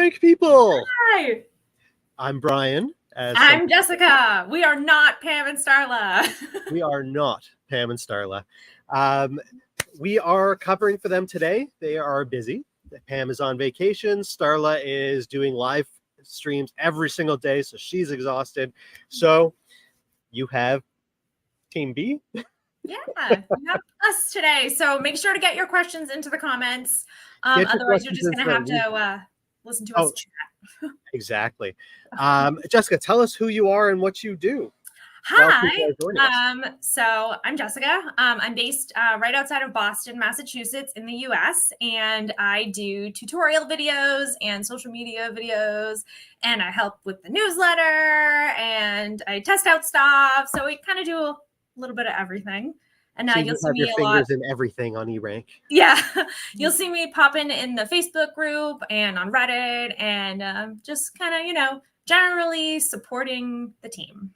eRank people. Hi. I'm Brian. I'm Jessica. We are not Pam and Starla. We are not Pam and Starla. We are covering for them today. They are busy. Pam is on vacation. Starla is doing live streams every single day, so she's exhausted. So you have Team B. Yeah, you have us today. So make sure to get your questions into the comments. Otherwise, you're just going to have to listen to us chat. Exactly. Jessica, tell us who you are and what you do. Hi. So I'm Jessica. I'm based right outside of Boston, Massachusetts in the US, and I do tutorial videos and social media videos, and I help with the newsletter, and I test out stuff. So we kind of do a little bit of everything. And now you'll see me a lot in everything on eRank. Yeah, you'll see me popping in the Facebook group and on Reddit, and just kind of, generally supporting the team.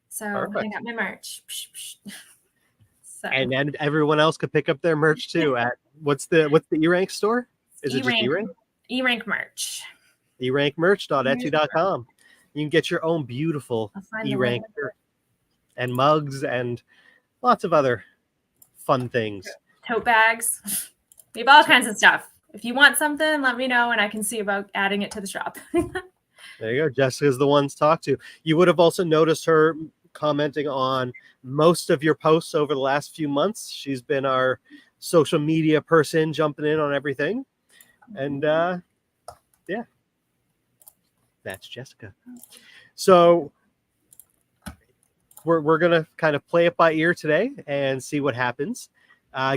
So perfect. I got my merch. So. And then everyone else could pick up their merch too at what's the eRank store? Is it just eRank? eRank merch. eRankmerch.etsy.com. You can get your own beautiful eRank shirt and mugs and lots of other fun things. Tote bags. We have all kinds of stuff. If you want something, let me know and I can see about adding it to the shop. There you go. Jessica's the one to talk to. You would have also noticed her commenting on most of your posts over the last few months. She's been our social media person, jumping in on everything. And yeah, that's Jessica. So we're going to kind of play it by ear today and see what happens.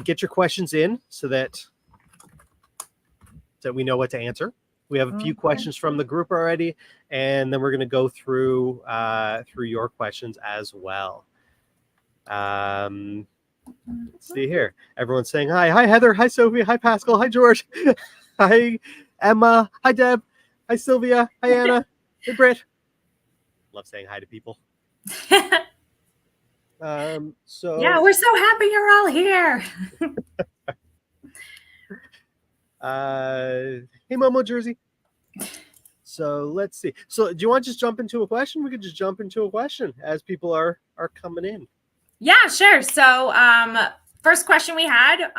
Get your questions in so that we know what to answer. We have a few questions from the group already, and then we're going to go through your questions as well. Let's see here. Everyone's saying hi. Hi, Heather. Hi, Sophie. Hi, Pascal. Hi, George. Hi, Emma. Hi, Deb. Hi, Sylvia. Hi, Anna. Hey, Britt. Love saying hi to people. So yeah, we're so happy you're all here. Hey, Momo Jersey. So let's see. So do you want to just jump into a question? We could just jump into a question as people are coming in. Yeah, sure. So first question we had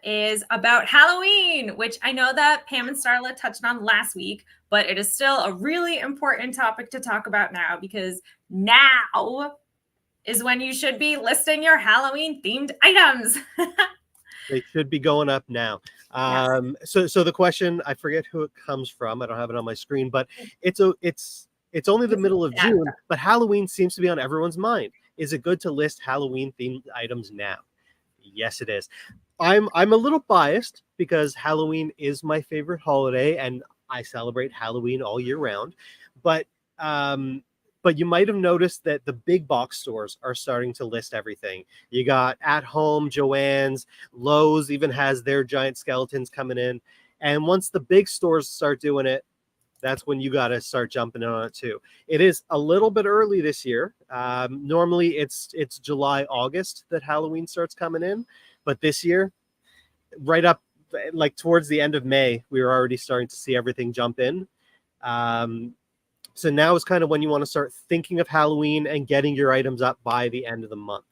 is about Halloween, which I know that Pam and Starla touched on last week, but it is still a really important topic to talk about now because now is when you should be listing your Halloween themed items. They should be going up now. Yes. So the question, I forget who it comes from. I don't have it on my screen, but it's only the middle of June, but Halloween seems to be on everyone's mind. Is it good to list Halloween themed items now? Yes, it is. I'm a little biased because Halloween is my favorite holiday and I celebrate Halloween all year round. But you might have noticed that the big box stores are starting to list everything. You got At Home, Joann's, Lowe's even has their giant skeletons coming in. And once the big stores start doing it, that's when you got to start jumping on it too. It is a little bit early this year. Normally it's July, August that Halloween starts coming in. But this year, right up like towards the end of May, we were already starting to see everything jump in. So now is kind of when you want to start thinking of Halloween and getting your items up by the end of the month.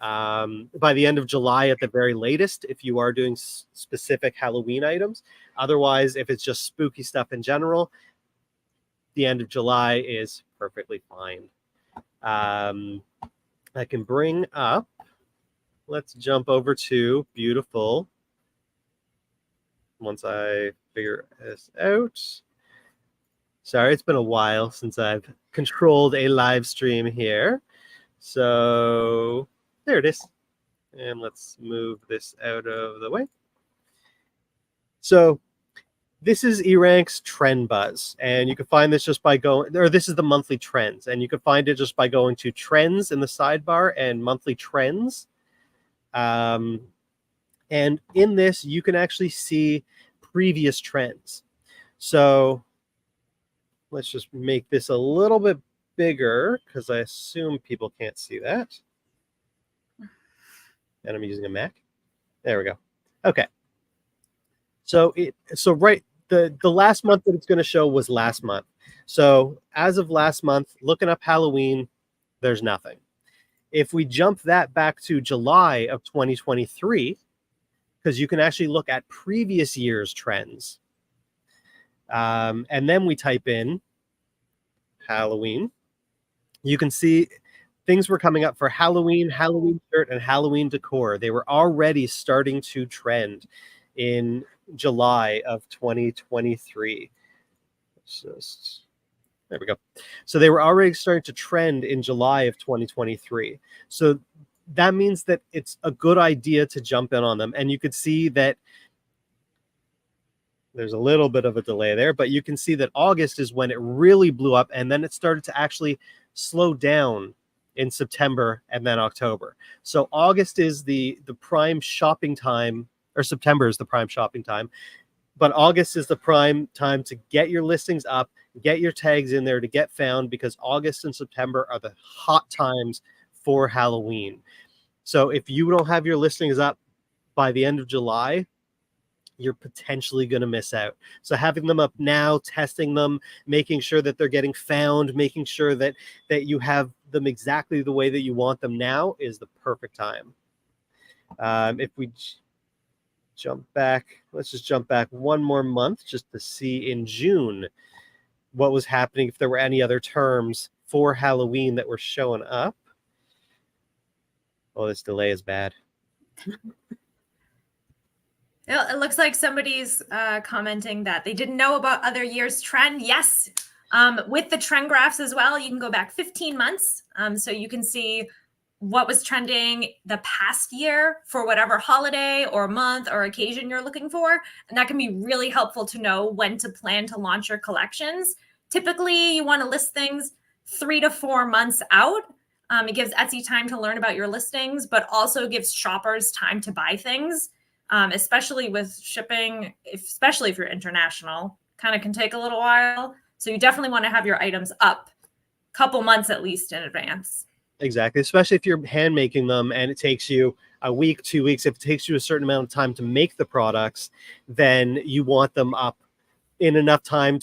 By the end of July at the very latest, if you are doing specific Halloween items. Otherwise, if it's just spooky stuff in general, the end of July is perfectly fine. I can bring up, let's jump over to beautiful. Once I figure this out. Sorry, it's been a while since I've controlled a live stream here. So there it is. And let's move this out of the way. So this is eRank's Trend Buzz. And you can find this just by going, or this is the monthly trends. And you can find it just by going to trends in the sidebar and monthly trends. And in this, you can actually see previous trends. So let's just make this a little bit bigger because I assume people can't see that. And I'm using a Mac. There we go. Okay. So the last month that it's going to show was last month. So as of last month, looking up Halloween, there's nothing. If we jump that back to July of 2023, because you can actually look at previous year's trends, and then we type in Halloween, you can see things were coming up for Halloween, Halloween shirt, and Halloween decor. They were already starting to trend in July of 2023. There we go. So they were already starting to trend in July of 2023. So that means that it's a good idea to jump in on them. And you could see that there's a little bit of a delay there, but you can see that August is when it really blew up, and then it started to actually slow down in September and then October. So August is the prime shopping time, or September is the prime shopping time, but August is the prime time to get your listings up, get your tags in there to get found, because August and September are the hot times for Halloween. So if you don't have your listings up by the end of July, you're potentially going to miss out. So having them up now, testing them, making sure that they're getting found, making sure that you have them exactly the way that you want them now is the perfect time. If we jump back, let's just jump back one more month just to see in June what was happening, if there were any other terms for Halloween that were showing up. Oh, this delay is bad. It looks like somebody's commenting that they didn't know about other years' trend. Yes, with the trend graphs as well, you can go back 15 months. So you can see what was trending the past year for whatever holiday or month or occasion you're looking for. And that can be really helpful to know when to plan to launch your collections. Typically, you want to list things 3 to 4 months out. It gives Etsy time to learn about your listings, but also gives shoppers time to buy things. Especially with shipping, especially if you're international, kind of can take a little while. So you definitely want to have your items up a couple months at least in advance. Exactly, especially if you're hand making them and it takes you a week, 2 weeks. If it takes you a certain amount of time to make the products, then you want them up in enough time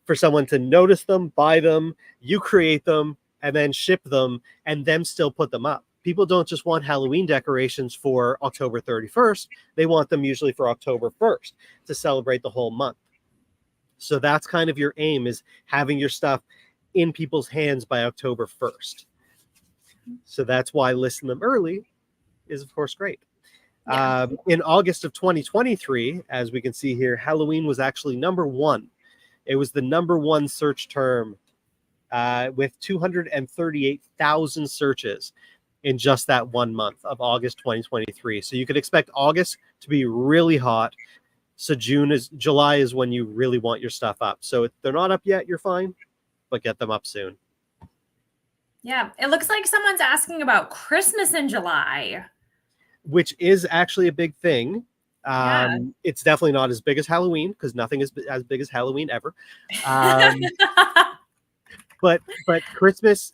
for someone to notice them, buy them, you create them, and then ship them, and then still put them up. People don't just want Halloween decorations for October 31st. They want them usually for October 1st to celebrate the whole month. So that's kind of your aim, is having your stuff in people's hands by October 1st. So that's why listing them early is, of course, great. Yeah. In August of 2023, as we can see here, Halloween was actually number one. It was the number one search term with 238,000 searches in just that 1 month of August 2023. So you could expect August to be really hot. So July is when you really want your stuff up. So if they're not up yet, you're fine, but get them up soon. Yeah, it looks like someone's asking about Christmas in July, which is actually a big thing. Yeah. It's definitely not as big as Halloween, because nothing is as big as Halloween ever. But Christmas,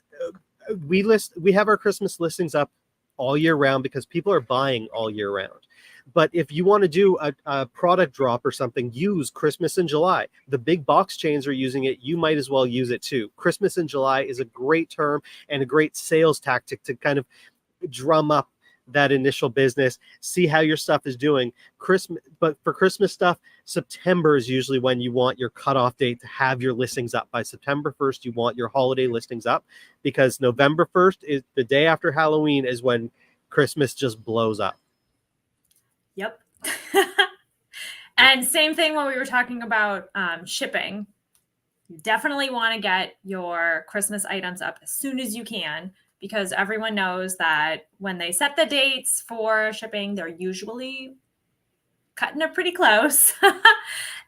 we have our Christmas listings up all year round because people are buying all year round. But if you want to do a product drop or something, use Christmas in July. The big box chains are using it. You might as well use it too. Christmas in July is a great term and a great sales tactic to kind of drum up that initial business, see how your stuff is doing. But for Christmas stuff, September is usually when you want your cutoff date to have your listings up. By September 1st, you want your holiday listings up, because November 1st is the day after Halloween, is when Christmas just blows up. Yep. And same thing when we were talking about shipping. You definitely want to get your Christmas items up as soon as you can, because everyone knows that when they set the dates for shipping, they're usually cutting it pretty close.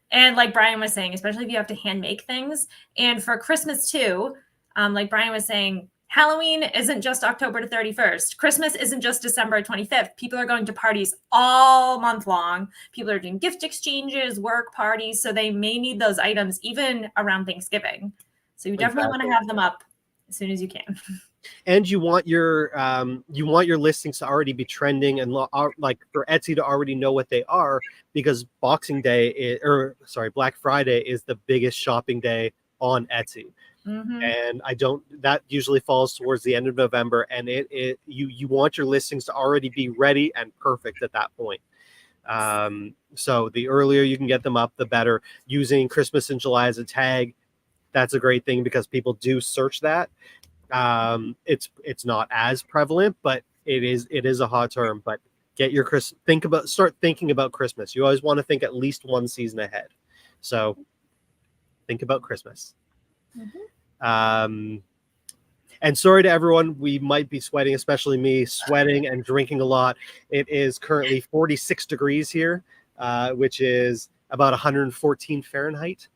And like Brian was saying, especially if you have to hand make things. And for Christmas too, like Brian was saying, Halloween isn't just October 31st. Christmas isn't just December 25th. People are going to parties all month long. People are doing gift exchanges, work parties. So they may need those items even around Thanksgiving. So you definitely want to have them up as soon as you can. And you want your listings to already be trending and like for Etsy to already know what they are, because Black Friday is the biggest shopping day on Etsy. And that usually falls towards the end of November, and you want your listings to already be ready and perfect at that point. So the earlier you can get them up, the better. Using Christmas in July as a tag, that's a great thing because people do search that. It's not as prevalent, but it is a hot term. But get your start thinking about Christmas. You always want to think at least one season ahead. So think about Christmas. And sorry to everyone, we might be sweating, especially me, sweating and drinking a lot. It is currently 46 degrees here, which is about 114 Fahrenheit.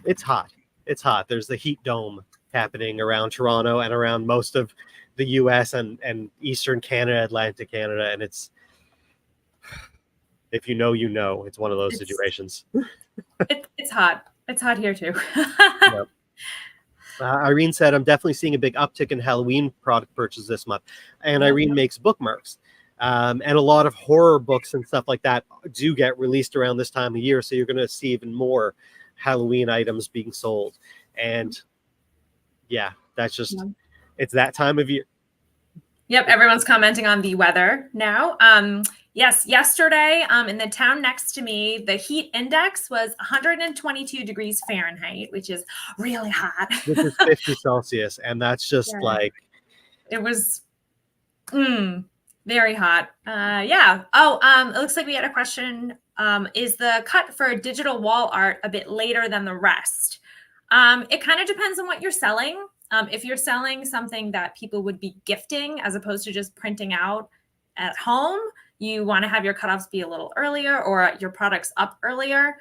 It's hot. It's hot. There's the heat dome happening around Toronto and around most of the US and Eastern Canada, Atlantic Canada. And it's, if you know, you know, it's one of those situations. It's hot. It's hot here too. Yep. Irene said, I'm definitely seeing a big uptick in Halloween product purchases this month. And Irene makes bookmarks. And a lot of horror books and stuff like that do get released around this time of year. So you're going to see even more Halloween items being sold. And yeah, that's just, it's that time of year. Yep, everyone's commenting on the weather now. Yes, yesterday in the town next to me, the heat index was 122 degrees Fahrenheit, which is really hot. Which is 50 Celsius, and that's just like... It was very hot. Yeah. Oh, it looks like we had a question. Is the cut for digital wall art a bit later than the rest? It kind of depends on what you're selling. If you're selling something that people would be gifting as opposed to just printing out at home, you want to have your cutoffs be a little earlier or your products up earlier.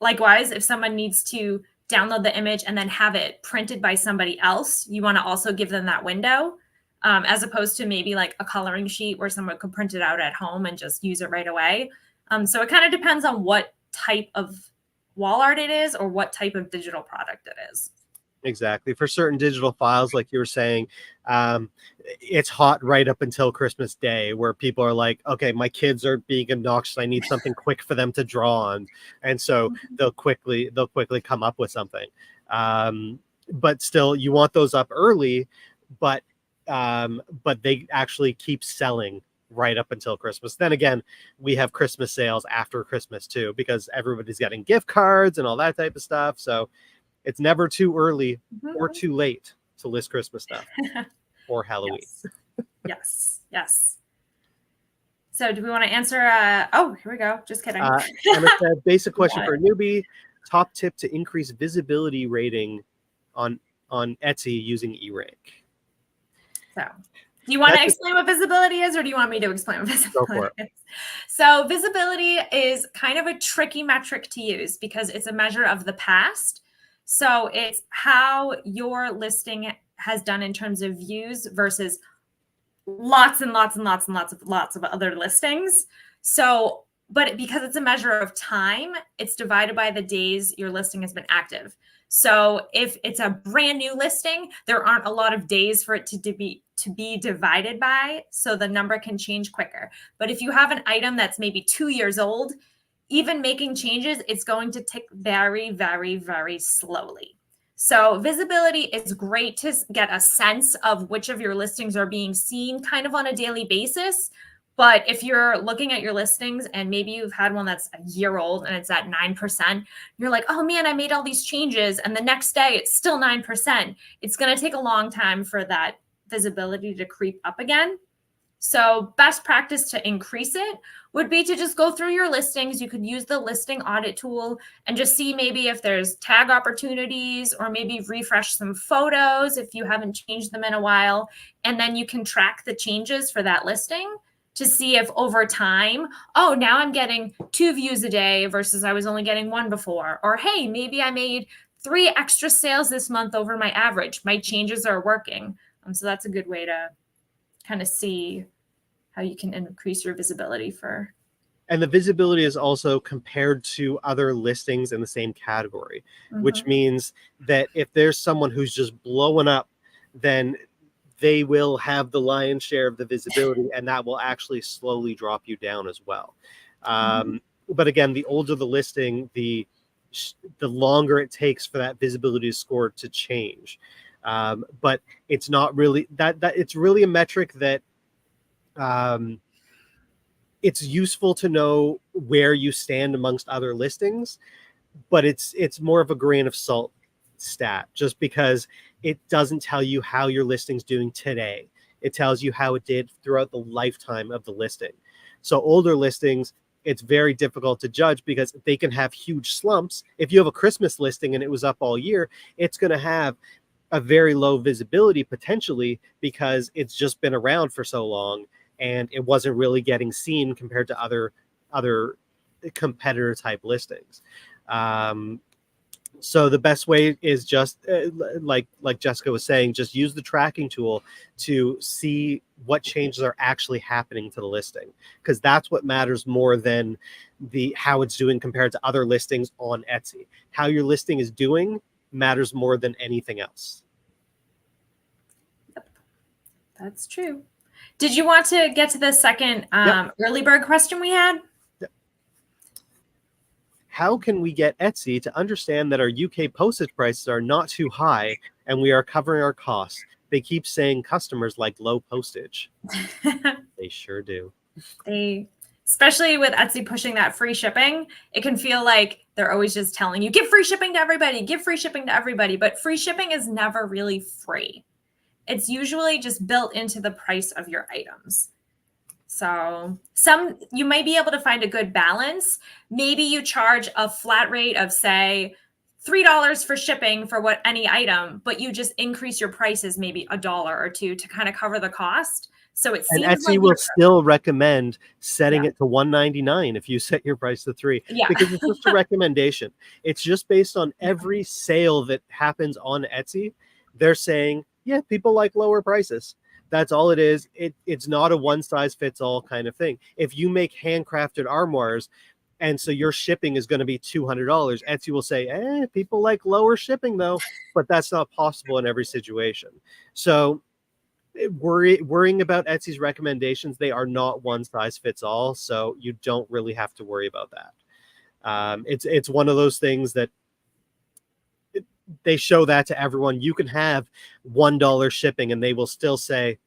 Likewise, if someone needs to download the image and then have it printed by somebody else, you want to also give them that window, as opposed to maybe like a coloring sheet where someone could print it out at home and just use it right away. So it kind of depends on what type of wall art it is or what type of digital product it is. Exactly. For certain digital files, like you were saying, it's hot right up until Christmas Day, where people are like, okay, my kids are being obnoxious. I need something quick for them to draw on. And so they'll quickly come up with something. But still, you want those up early, but they actually keep selling right up until Christmas. Then again, we have Christmas sales after Christmas too, because everybody's getting gift cards and all that type of stuff. So it's never too early or too late to list Christmas stuff or Halloween. Yes. Yes. So do we want to answer? Oh, here we go. Just kidding. And it's a basic question for a newbie. Top tip to increase visibility rating on Etsy using eRank. So do you want to explain what visibility is, or do you want me to explain what visibility is? So visibility is kind of a tricky metric to use because it's a measure of the past. So it's how your listing has done in terms of views versus lots and lots and lots and lots of other listings. So, but because it's a measure of time, it's divided by the days your listing has been active. So if it's a brand new listing, there aren't a lot of days for it to be divided by, so the number can change quicker. But if you have an item that's maybe 2 years old, even making changes, it's going to tick very, very, very slowly. So visibility is great to get a sense of which of your listings are being seen kind of on a daily basis. But if you're looking at your listings and maybe you've had one that's a year old and it's at 9%, you're like, oh man, I made all these changes. And the next day it's still 9%. It's going to take a long time for that visibility to creep up again. So best practice to increase it would be to just go through your listings. You could use the listing audit tool and just see maybe if there's tag opportunities or maybe refresh some photos if you haven't changed them in a while. And then you can track the changes for that listing to see if over time, oh, now I'm getting 2 views a day versus I was only getting 1 before. Or, hey, maybe I made 3 extra sales this month over my average. My changes are working. So that's a good way to kind of see how you can increase your visibility for And the visibility is also compared to other listings in the same category, which means that if there's someone who's just blowing up, then they will have the lion's share of the visibility, and that will actually slowly drop you down as well. But again, the older the listing, the longer it takes for that visibility score to change. But it's not really that it's really a metric that it's useful to know where you stand amongst other listings, but it's more of a grain of salt stat, just because it doesn't tell you how your listing's doing today. It tells you how it did throughout the lifetime of the listing. So older listings, it's very difficult to judge because they can have huge slumps. If you have a Christmas listing and it was up all year, it's going to have a very low visibility potentially because it's just been around for so long and it wasn't really getting seen compared to other competitor type listings. So the best way is just like Jessica was saying, just use the tracking tool to see what changes are actually happening to the listing, because that's what matters more than how it's doing compared to other listings on Etsy. How your listing is doing matters more than anything else. Yep, that's true. Did you want to get to the second early bird question we had? How can we get Etsy to understand that our UK postage prices are not too high and we are covering our costs? They keep saying customers like low postage. They sure do. Especially with Etsy pushing that free shipping, it can feel like they're always just telling you, give free shipping to everybody, give free shipping to everybody. But free shipping is never really free. It's usually just built into the price of your items. So you might be able to find a good balance. Maybe you charge a flat rate of, say, $3 for shipping for any item, but you just increase your prices maybe $1 or $2 to kind of cover the cost. So it seems and Etsy like will still recommend setting it to $1.99 if you set your price to $3, because it's just a recommendation. It's just based on every sale that happens on Etsy. They're saying, yeah, people like lower prices. That's all it is. It's not a one size fits all kind of thing. If you make handcrafted armoires and so your shipping is going to be $200, Etsy will say, people like lower shipping though, but that's not possible in every situation. So worrying about Etsy's recommendations, they are not one size fits all. So you don't really have to worry about that. It's one of those things that they show that to everyone. You can have $1 shipping and they will still say,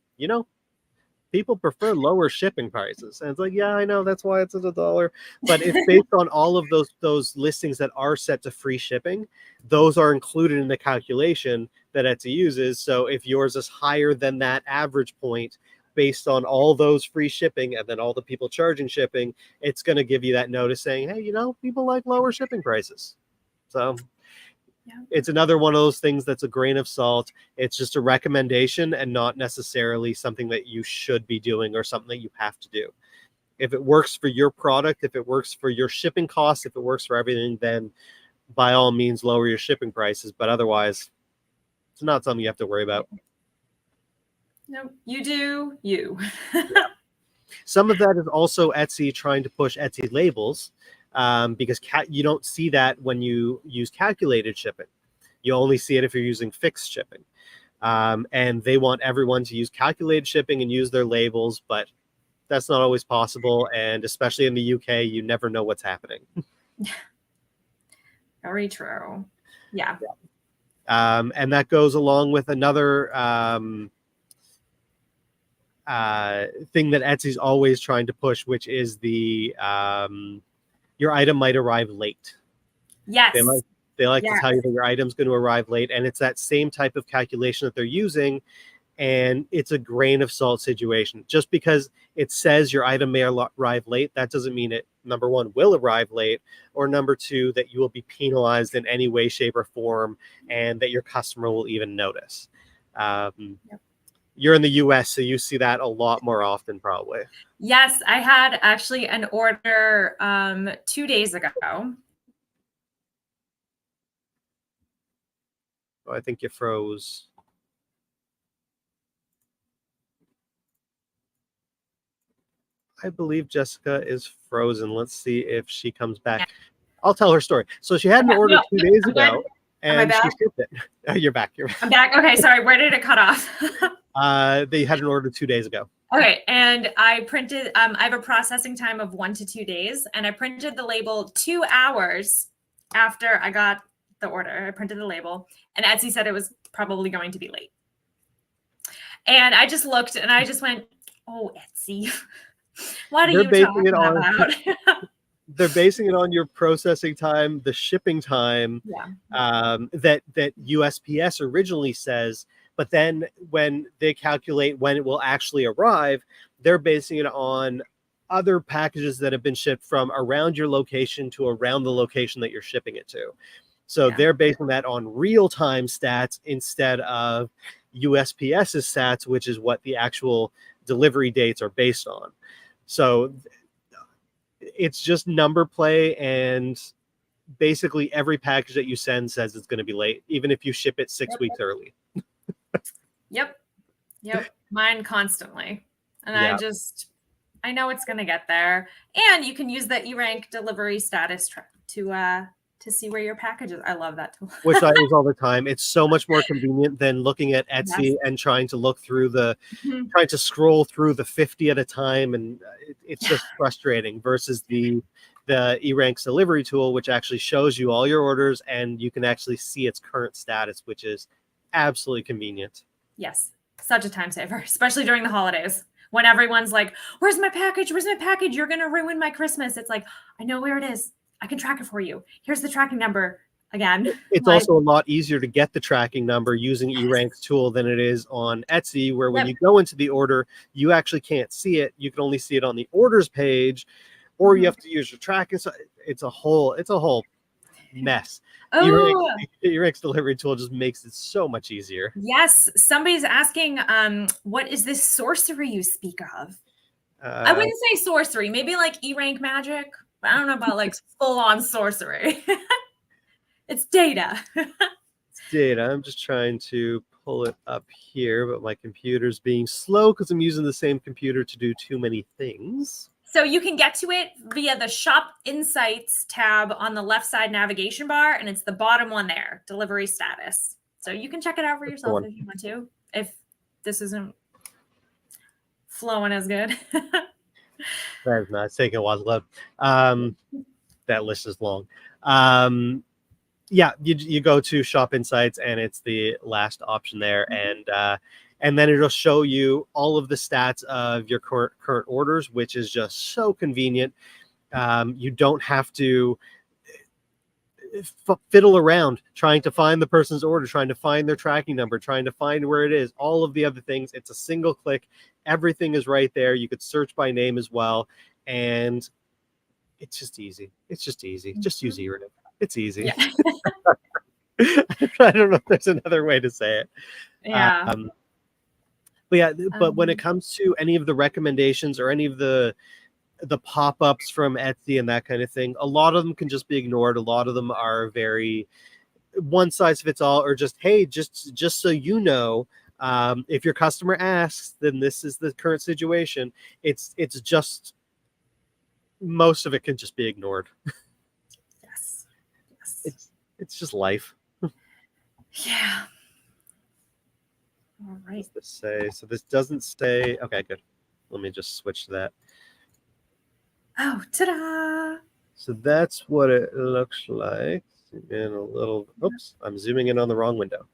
people prefer lower shipping prices. And it's like, yeah, I know, that's why it's $1. But it's based on all of those listings that are set to free shipping. Those are included in the calculation that Etsy uses. So if yours is higher than that average point based on all those free shipping and then all the people charging shipping, it's going to give you that notice saying, hey, people like lower shipping prices. So it's another one of those things that's a grain of salt. It's just a recommendation and not necessarily something that you should be doing or something that you have to do. If it works for your product, if it works for your shipping costs, if it works for everything, then by all means lower your shipping prices. But otherwise, it's not something you have to worry about. No, you do you. Some of that is also Etsy trying to push Etsy labels. Because you don't see that when you use calculated shipping. You only see it if you're using fixed shipping. And they want everyone to use calculated shipping and use their labels, but that's not always possible. And especially in the UK, you never know what's happening. Very true. Yeah. And that goes along with another thing that Etsy's always trying to push, which is your item might arrive late. Yes. They like to tell you that your item's going to arrive late, and it's that same type of calculation that they're using, and it's a grain of salt situation. Just because it says your item may arrive late, that doesn't mean it, number one, will arrive late, or number two, that you will be penalized in any way, shape, or form, and that your customer will even notice. You're in the US, so you see that a lot more often, probably. Yes, I had actually an order 2 days ago. Oh, I think you froze. I believe Jessica is frozen. Let's see if she comes back. I'll tell her story. So she had an order 2 days ago, and she shipped it. You're back. I'm back. Okay, sorry. Where did it cut off? They had an order 2 days ago. Okay, and I printed. I have a processing time of 1 to 2 days, and I printed the label 2 hours after I got the order. I printed the label, and Etsy said it was probably going to be late. And I just looked, and I just went, "Oh, Etsy, what are you talking about?" They're basing it on your processing time, the shipping time, that USPS originally says. But then when they calculate when it will actually arrive, they're basing it on other packages that have been shipped from around your location to around the location that you're shipping it to. So they're basing that on real-time stats instead of USPS's stats, which is what the actual delivery dates are based on. So it's just number play, and basically every package that you send says it's going to be late, even if you ship it 6 weeks early. Yep. Mine constantly. And I know it's going to get there. And you can use the eRank delivery status to see where your package is. I love that tool. Which I use all the time. It's so much more convenient than looking at Etsy and trying to look through trying to scroll through the 50 at a time. And it's just frustrating versus the eRank's delivery tool, which actually shows you all your orders and you can actually see its current status, which is absolutely convenient. Yes. Such a time saver, especially during the holidays when everyone's like, where's my package? Where's my package? You're going to ruin my Christmas. It's like, I know where it is. I can track it for you. Here's the tracking number again. It's also a lot easier to get the tracking number using eRank's tool than it is on Etsy, where when you go into the order, you actually can't see it. You can only see it on the orders page, or you have to use your tracking. So it's a whole mess. eRank's delivery tool just makes it so much easier. Yes. Somebody's asking, what is this sorcery you speak of? I wouldn't say sorcery, maybe like eRank magic. I don't know about like full-on sorcery. It's data. It's data. I'm just trying to pull it up here, but my computer's being slow because I'm using the same computer to do too many things. So you can get to it via the Shop Insights tab on the left side navigation bar, and it's the bottom one there, delivery status. So you can check it out for yourself if you want to, if this isn't flowing as good. That's not. It's taking a while to load. That list is long. You go to Shop Insights, and it's the last option there, and then it'll show you all of the stats of your current orders, which is just so convenient. You don't have to fiddle around trying to find the person's order, trying to find their tracking number, trying to find where it is, all of the other things. It's a single click. Everything is right there. You could search by name as well. And it's just easy. Just use eRank. It's easy. Yeah. I don't know if there's another way to say it. Yeah. But when it comes to any of the recommendations or any of the pop-ups from Etsy and that kind of thing, a lot of them can just be ignored. A lot of them are very one size fits all, or just, hey, just so you know, if your customer asks, then this is the current situation. It's just, most of it can just be ignored. Yes. It's just life. Yeah. All right. What does this say? So this doesn't say. Okay, good. Let me just switch to that. Oh, ta-da! So that's what it looks like. Zoom in a little. Oops, I'm zooming in on the wrong window.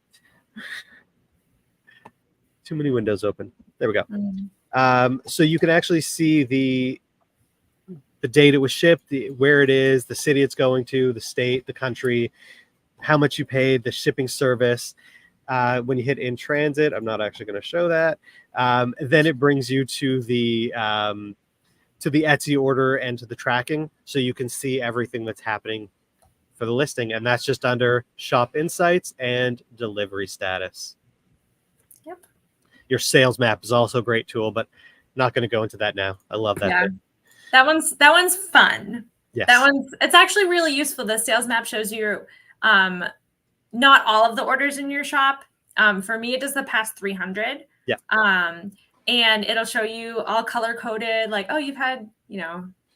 Too many windows open. There we go. So you can actually see the date it was shipped, where it is, the city it's going to, the state, the country, how much you paid, the shipping service. When you hit in transit, I'm not actually going to show that. Then it brings you to the Etsy order and to the tracking, so you can see everything that's happening for the listing, and that's just under Shop Insights and Delivery Status. Yep. Your sales map is also a great tool, but not going to go into that now. I love that. Yeah. That one's fun. Yes. It's actually really useful. The sales map shows you not all of the orders in your shop. For me, it does the past 300. Yeah. and it'll show you all color coded, like, oh, you've had,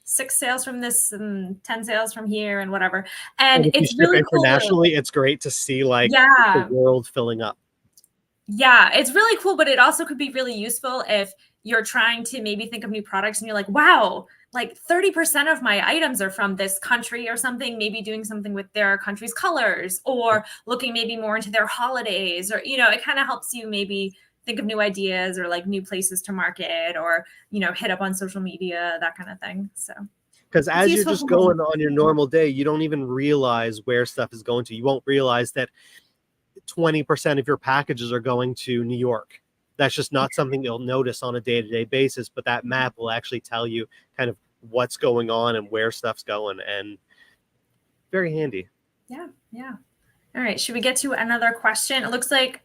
6 sales from this and 10 sales from here and whatever. And if you it's ship really cool. internationally, it's great to see like the Yeah. world filling up. Yeah, it's really cool, but it also could be really useful if you're trying to maybe think of new products and you're like, wow, like 30% of my items are from this country or something, maybe doing something with their country's colors, or looking maybe more into their holidays, or, it kind of helps you maybe think of new ideas or like new places to market, or, hit up on social media, that kind of thing. So, because it's as you're useful just for going home. on your normal day, you don't even realize where stuff is going to. You won't realize that 20% of your packages are going to New York. That's just not something you'll notice on a day-to-day basis, but that map will actually tell you kind of what's going on and where stuff's going, and very handy. Yeah, yeah. All right, should we get to another question? It looks like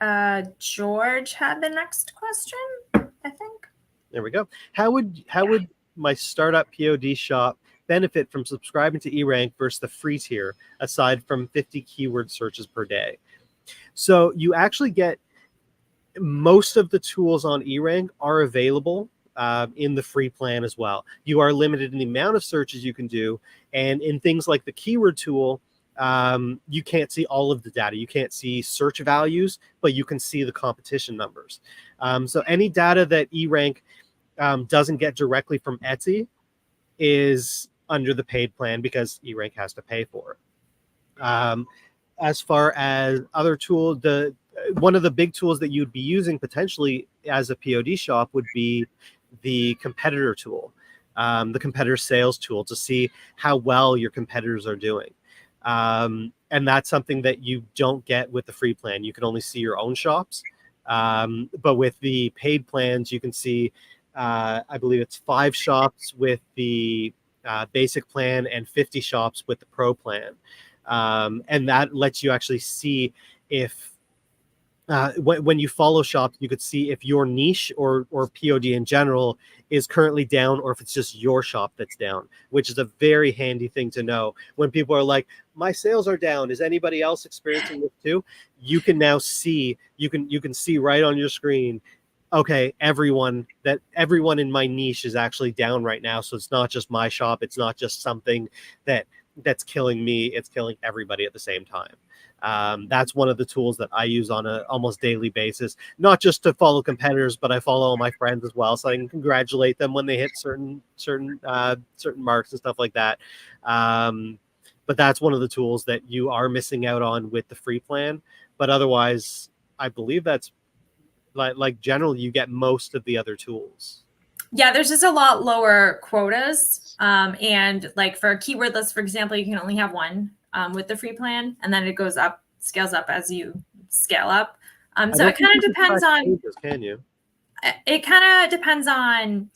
George had the next question, I think. There we go. How would my startup POD shop benefit from subscribing to eRank versus the free tier, aside from 50 keyword searches per day? So you actually get most of the tools on eRank are available in the free plan as well. You are limited in the amount of searches you can do, and in things like the keyword tool, you can't see all of the data. You can't see search values, but you can see the competition numbers. So any data that eRank doesn't get directly from Etsy is under the paid plan, because eRank has to pay for it. As far as other tools, one of the big tools that you'd be using potentially as a POD shop would be the competitor tool, the competitor sales tool, to see how well your competitors are doing. And that's something that you don't get with the free plan. You can only see your own shops. But with the paid plans, you can see, I believe it's 5 shops with the basic plan and 50 shops with the pro plan. And that lets you actually see if when you follow shops, you could see if your niche or POD in general is currently down, or if it's just your shop that's down, which is a very handy thing to know. When people are like, my sales are down, is anybody else experiencing this too? You can now see, you can see right on your screen, okay, everyone in my niche is actually down right now. So it's not just my shop. It's not just something that's killing me. It's killing everybody at the same time. That's one of the tools that I use on an almost daily basis, not just to follow competitors, but I follow all my friends as well, so I can congratulate them when they hit certain marks and stuff like that. But that's one of the tools that you are missing out on with the free plan. But otherwise, I believe that's like generally you get most of the other tools. Yeah, there's just a lot lower quotas. And like for a keyword list, for example, you can only have one with the free plan, and then it goes up, scales up as you scale up. So it kind of depends on pages, can you? It kind of depends on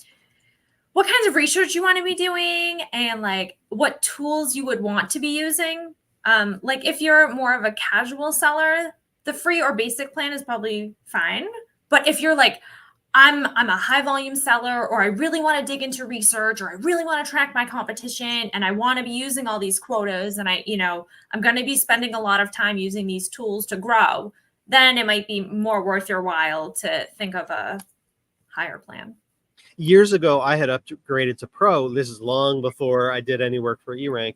what kinds of research you want to be doing, and like what tools you would want to be using. Like if you're more of a casual seller, the free or basic plan is probably fine. But if you're like, I'm a high volume seller, or I really want to dig into research, or I really want to track my competition, and I want to be using all these quotas, and I'm going to be spending a lot of time using these tools to grow, then it might be more worth your while to think of a higher plan. Years ago, I had upgraded to pro. This is long before I did any work for eRank,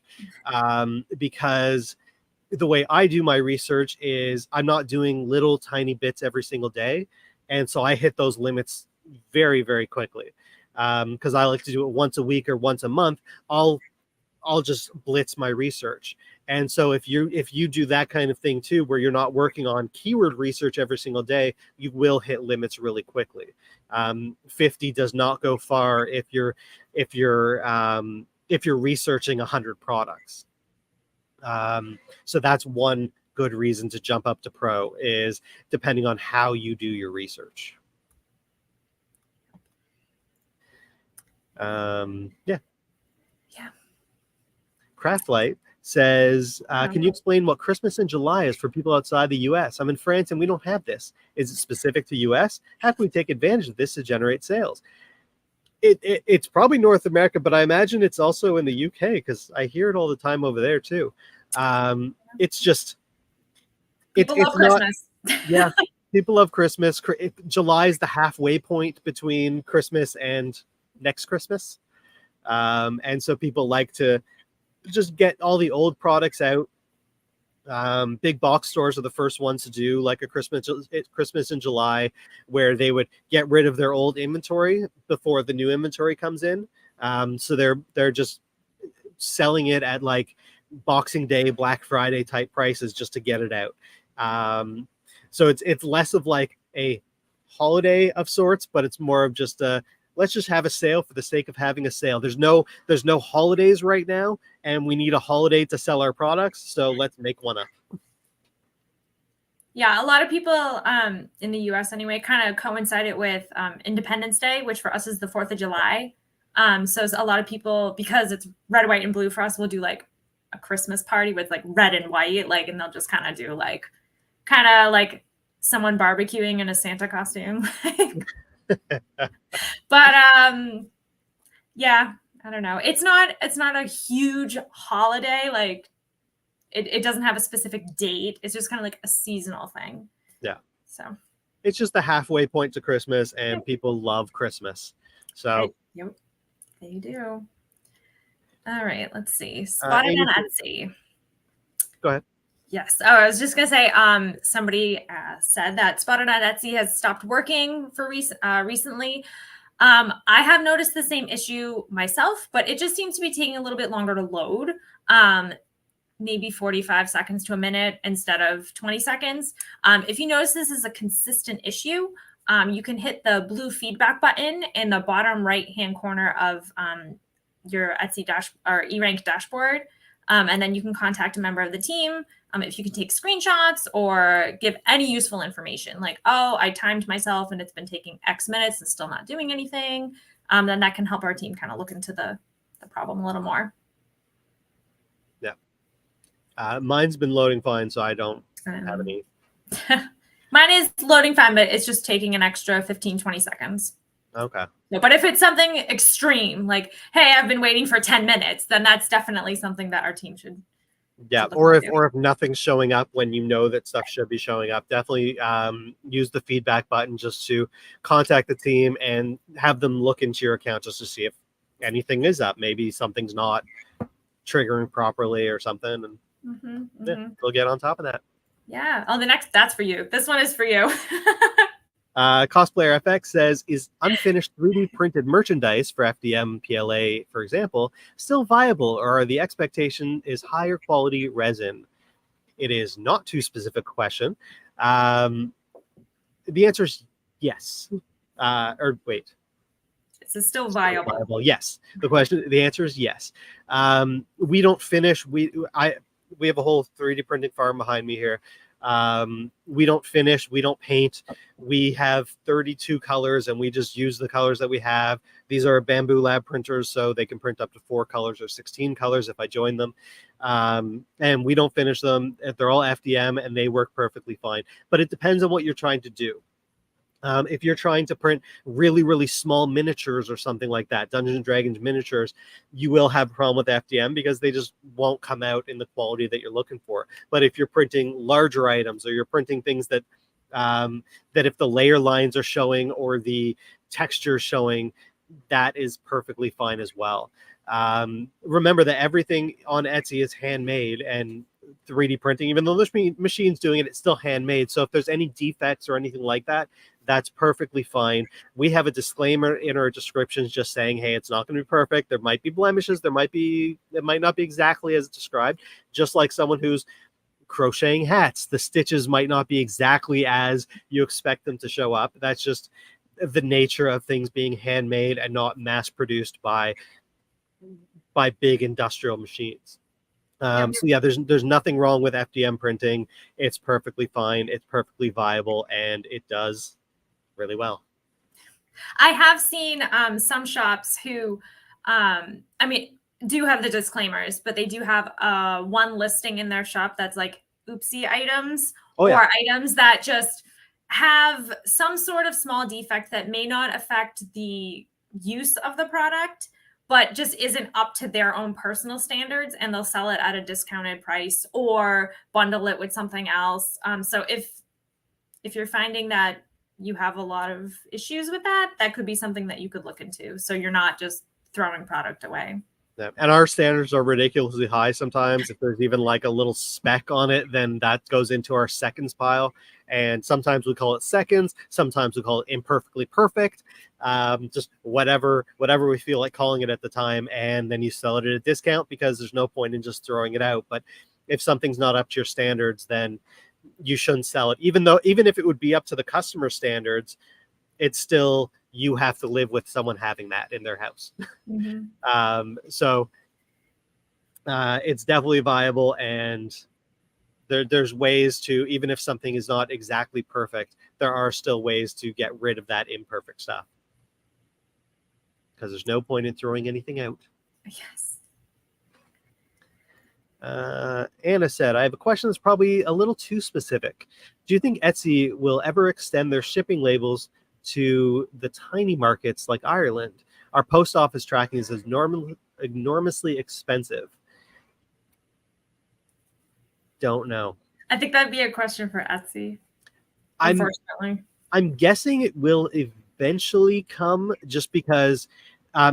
because the way I do my research is I'm not doing little tiny bits every single day. And so I hit those limits very, very quickly, because I like to do it once a week or once a month. I'll just blitz my research. And so if you do that kind of thing too, where you're not working on keyword research every single day, you will hit limits really quickly. 50 does not go far if you're researching 100 products. So that's one good reason to jump up to pro, is depending on how you do your research. Yeah. Craftlight says, can you explain what Christmas in July is for people outside the US? I'm in France and we don't have this. Is it specific to US? How can we take advantage of this to generate sales? It's probably North America, but I imagine it's also in the UK, because I hear it all the time over there too. It's just, people love Christmas. Yeah, People love Christmas. July is the halfway point between Christmas and next Christmas. And so people like to just get all the old products out. Big box stores are the first ones to do like a Christmas in July, where they would get rid of their old inventory before the new inventory comes in. So they're just selling it at like Boxing Day, Black Friday type prices just to get it out. So it's less of like a holiday of sorts, but it's more of just let's just have a sale for the sake of having a sale. There's no holidays right now, and we need a holiday to sell our products, so let's make one up. Yeah, a lot of people in the US anyway kind of coincided with Independence Day, which for us is the 4th of July. So a lot of people, because it's red, white, and blue for us, will do like a Christmas party with like red and white, like, and they'll just kind of do like someone barbecuing in a Santa costume. But yeah, I don't know. It's not a huge holiday. Like it doesn't have a specific date. It's just kind of like a seasonal thing. Yeah. So it's just the halfway point to Christmas, and people love Christmas. So yep, they do. All right, let's see. Spotted on Etsy. Go ahead. Yes. Oh, I was just gonna say, somebody said that Spotted on Etsy has stopped working for recently. I have noticed the same issue myself, but it just seems to be taking a little bit longer to load. Maybe 45 seconds to a minute instead of 20 seconds. If you notice this is a consistent issue, you can hit the blue feedback button in the bottom right-hand corner of your Etsy or eRank dashboard. And then you can contact a member of the team. If you can take screenshots or give any useful information, like, oh, I timed myself and it's been taking X minutes and still not doing anything, then that can help our team kind of look into the problem a little more. Yeah. Mine's been loading fine, so I don't have any. Mine is loading fine, but it's just taking an extra 15, 20 seconds. Okay. But if it's something extreme, like, hey, I've been waiting for 10 minutes, then that's definitely something that our team should. Yeah, or if nothing's showing up when you know that stuff should be showing up, definitely use the feedback button just to contact the team and have them look into your account just to see if anything is up. Maybe something's not triggering properly or something, and they'll get on top of that. Yeah. Oh, that's for you. This one is for you. Cosplayer FX says, is unfinished 3D printed merchandise for FDM PLA, for example, still viable, or the expectation is higher quality resin? It is not too specific question. The answer is yes. Or wait. It's still viable. Yes. The answer is yes. We don't finish. We have a whole 3D printing farm behind me here. We don't finish, we don't paint. We have 32 colors and we just use the colors that we have. These are Bamboo Lab printers, so they can print up to 4 colors or 16 colors if I join them. And we don't finish them. They're all FDM and they work perfectly fine. But it depends on what you're trying to do. If you're trying to print really, really small miniatures or something like that, Dungeons and Dragons miniatures, you will have a problem with FDM because they just won't come out in the quality that you're looking for. But if you're printing larger items, or you're printing things that that if the layer lines are showing or the texture is showing, that is perfectly fine as well. Remember that everything on Etsy is handmade, and 3D printing, even though this machine's doing it, it's still handmade. So if there's any defects or anything like that, that's perfectly fine. We have a disclaimer in our descriptions just saying, hey, it's not going to be perfect. There might be blemishes. It might not be exactly as described. Just like someone who's crocheting hats, the stitches might not be exactly as you expect them to show up. That's just the nature of things being handmade and not mass produced by big industrial machines. So yeah, there's nothing wrong with FDM printing. It's perfectly fine. It's perfectly viable, and it does really well. I have seen some shops who, do have the disclaimers, but they do have one listing in their shop that's like oopsie items, or items that just have some sort of small defect that may not affect the use of the product, but just isn't up to their own personal standards, and they'll sell it at a discounted price or bundle it with something else. So if you're finding that you have a lot of issues with that, that could be something that you could look into. So you're not just throwing product away. Yeah. And our standards are ridiculously high sometimes. If there's even like a little speck on it, then that goes into our seconds pile. And sometimes we call it seconds. Sometimes we call it imperfectly perfect. Just whatever we feel like calling it at the time. And then you sell it at a discount because there's no point in just throwing it out. But if something's not up to your standards, then you shouldn't sell it. Even if it would be up to the customer standards, it's still, you have to live with someone having that in their house. Mm-hmm. So it's definitely viable, and there's ways to, even if something is not exactly perfect, there are still ways to get rid of that imperfect stuff, because there's no point in throwing anything out. Yes. Anna said, I have a question that's probably a little too specific. Do you think Etsy will ever extend their shipping labels to the tiny markets like Ireland? Our post office tracking is enormously expensive. Don't know. I think that'd be a question for Etsy, unfortunately. I'm guessing it will eventually come, just because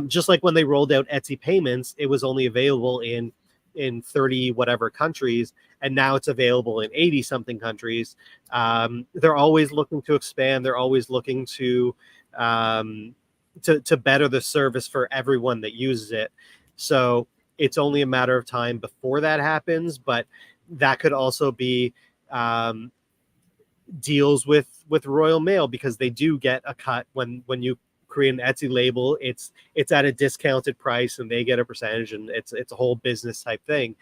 just like when they rolled out Etsy payments, it was only available in 30 whatever countries, and now it's available in 80 something countries. They're always looking to expand. They're always looking to better the service for everyone that uses it. So it's only a matter of time before that happens, but that could also be deals with Royal Mail, because they do get a cut when you create an Etsy label. It's at a discounted price, and they get a percentage, and it's a whole business type thing.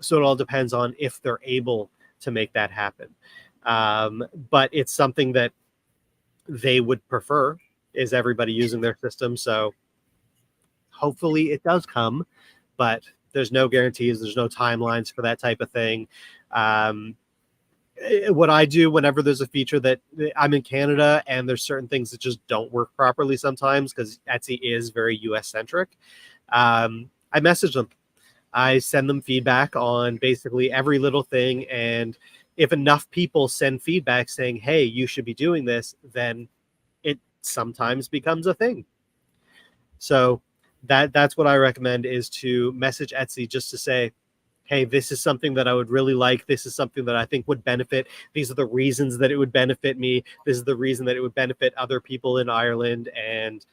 So it all depends on if they're able to make that happen. But it's something that they would prefer, is everybody using their system. So hopefully it does come, but there's no guarantees. There's no timelines for that type of thing. What I do whenever there's a feature that, I'm in Canada and there's certain things that just don't work properly sometimes, because Etsy is very US centric, I message them. I send them feedback on basically every little thing. And if enough people send feedback saying, hey, you should be doing this, then it sometimes becomes a thing. So that's what I recommend, is to message Etsy just to say, hey, this is something that I would really like. This is something that I think would benefit. These are the reasons that it would benefit me. This is the reason that it would benefit other people in Ireland, and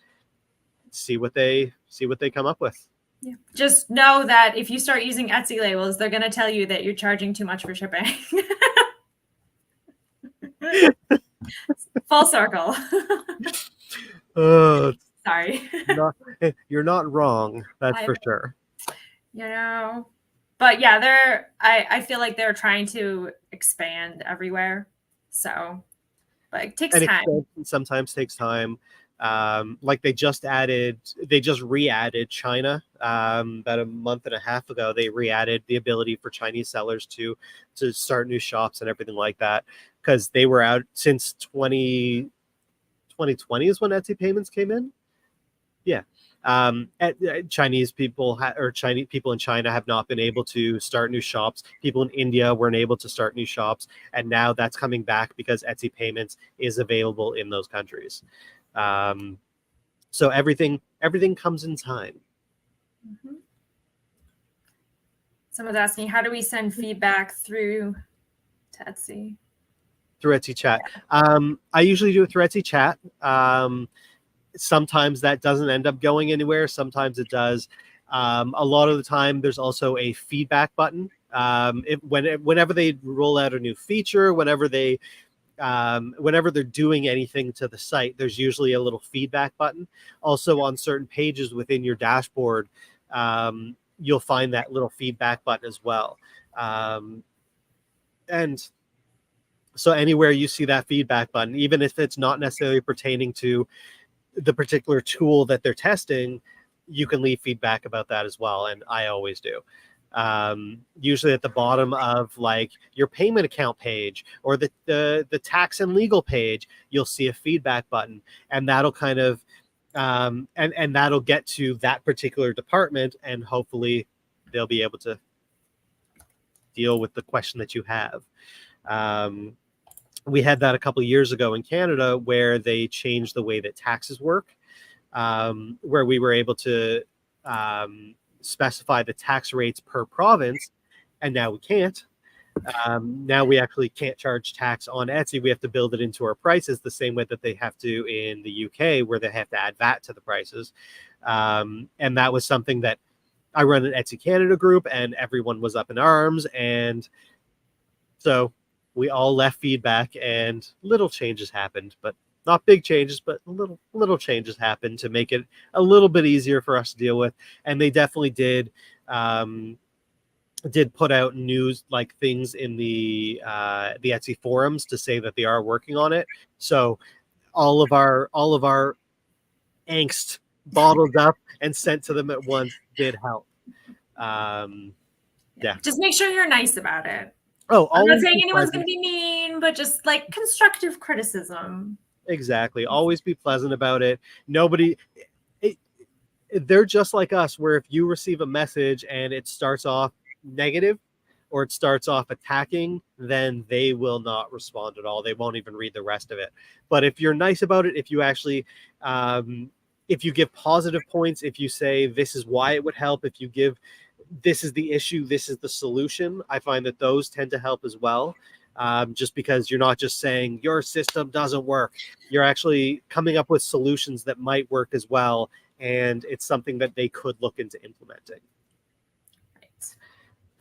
see what they come up with. Yeah. Just know that if you start using Etsy labels, they're going to tell you that you're charging too much for shipping. Full circle. Sorry. You're not wrong. That's for sure. But yeah, I feel like they're trying to expand everywhere. So, but it takes time. Sometimes takes time. Like they just re-added China about a month and a half ago. They re-added the ability for Chinese sellers to start new shops and everything like that, because they were out since 2020 is when Etsy payments came in. Yeah. Chinese people Chinese people in China have not been able to start new shops. People in India weren't able to start new shops, and now that's coming back because Etsy payments is available in those countries. So everything comes in time. Mm-hmm. Someone's asking, how do we send feedback through to Etsy? Through Etsy chat. I usually do it through Etsy chat. Sometimes that doesn't end up going anywhere. Sometimes it does. A lot of the time, there's also a feedback button. Whenever they roll out a new feature, whenever they're doing anything to the site, there's usually a little feedback button. Also, on certain pages within your dashboard, you'll find that little feedback button as well. And so anywhere you see that feedback button, even if it's not necessarily pertaining to the particular tool that they're testing, you can leave feedback about that as well. And I always do. Usually at the bottom of like your payment account page or the tax and legal page, you'll see a feedback button, and that'll kind of and that'll get to that particular department, and hopefully they'll be able to deal with the question that you have. we had that a couple of years ago in Canada where they changed the way that taxes work, where we were able to specify the tax rates per province, and now we can't. Now we actually can't charge tax on Etsy. We have to build it into our prices the same way that they have to in the UK, where they have to add VAT to the prices. And that was something that I run an Etsy Canada group, and everyone was up in arms. And so we all left feedback, and little changes happened, but not big changes, but little changes happened to make it a little bit easier for us to deal with. And they definitely did put out news, like things in the Etsy forums to say that they are working on it. So all of our angst bottled up and sent to them at once did help. Yeah. Just make sure you're nice about it. Oh, I'm not saying anyone's going to be mean, but just like constructive criticism. Exactly. Always be pleasant about it. They're just like us, where if you receive a message and it starts off negative or it starts off attacking, then they will not respond at all. They won't even read the rest of it. But if you're nice about it, if you actually if you give positive points, if you say this is why it would help, if you give this is the issue, this is the solution, I find that those tend to help as well. Just because you're not just saying your system doesn't work, you're actually coming up with solutions that might work as well, and it's something that they could look into implementing.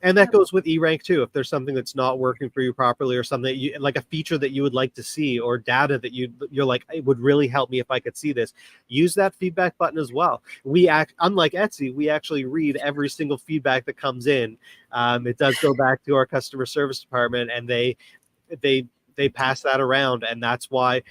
And that goes with eRank too. If there's something that's not working for you properly, or something that you like, a feature that you would like to see, or data that you're like, it would really help me if I could see this, use that feedback button as well. Unlike Etsy, we actually read every single feedback that comes in. It does go back to our customer service department, and they pass that around, and that's why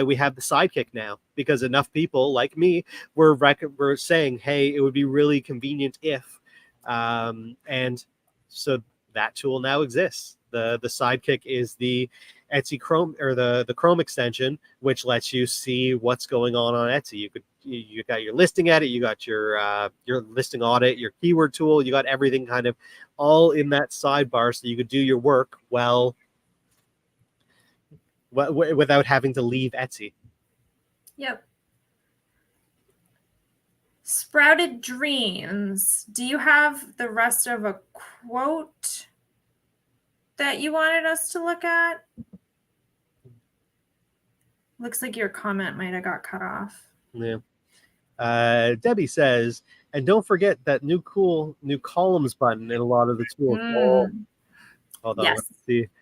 we have the sidekick now, because enough people like me were saying, hey, it would be really convenient if, and so that tool now exists. The sidekick is the Etsy Chrome, or the Chrome extension, which lets you see what's going on Etsy. You got your listing edit, you got your listing audit, your keyword tool, you got everything kind of all in that sidebar, so you could do your work well without having to leave Etsy. Yep. Sprouted Dreams. Do you have the rest of a quote that you wanted us to look at? Looks like your comment might have got cut off. Yeah. Debbie says, and don't forget that new columns button in a lot of the tools. Hold on. Yes.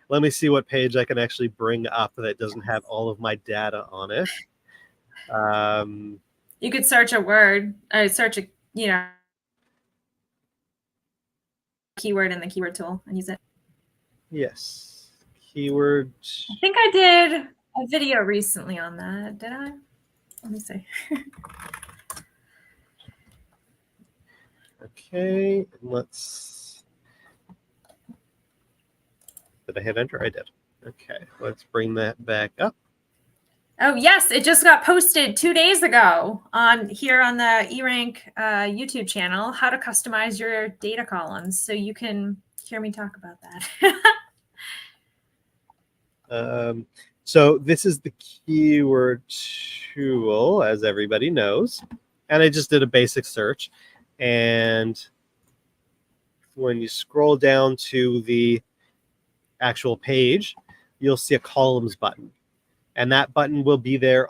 Let me see what page I can actually bring up that doesn't have all of my data on it. You could search a word, search a keyword in the keyword tool and use it. Yes. Keyword. I think I did a video recently on that. Did I? Let me see. Okay, did I hit enter? I did. Okay, let's bring that back up. Oh, yes. It just got posted 2 days ago on the eRank YouTube channel, how to customize your data columns. So you can hear me talk about that. So this is the keyword tool, as everybody knows. And I just did a basic search. And when you scroll down to the actual page, you'll see a columns button. And that button will be there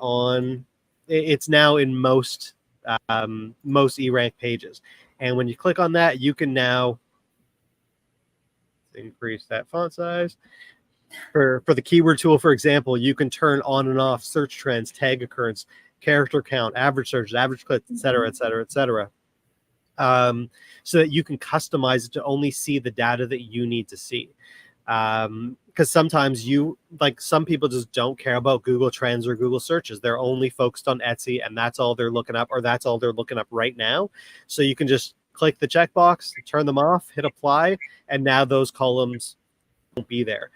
it's now in most eRank pages. And when you click on that, you can now increase that font size. For the keyword tool, for example, you can turn on and off search trends, tag occurrence, character count, average searches, average clicks, et cetera, et cetera, et cetera. So that you can customize it to only see the data that you need to see. Because sometimes some people just don't care about Google Trends or Google searches. They're only focused on Etsy, and that's all they're looking up, or that's all they're looking up right now. So you can just click the checkbox, turn them off, hit apply, and now those columns won't be there.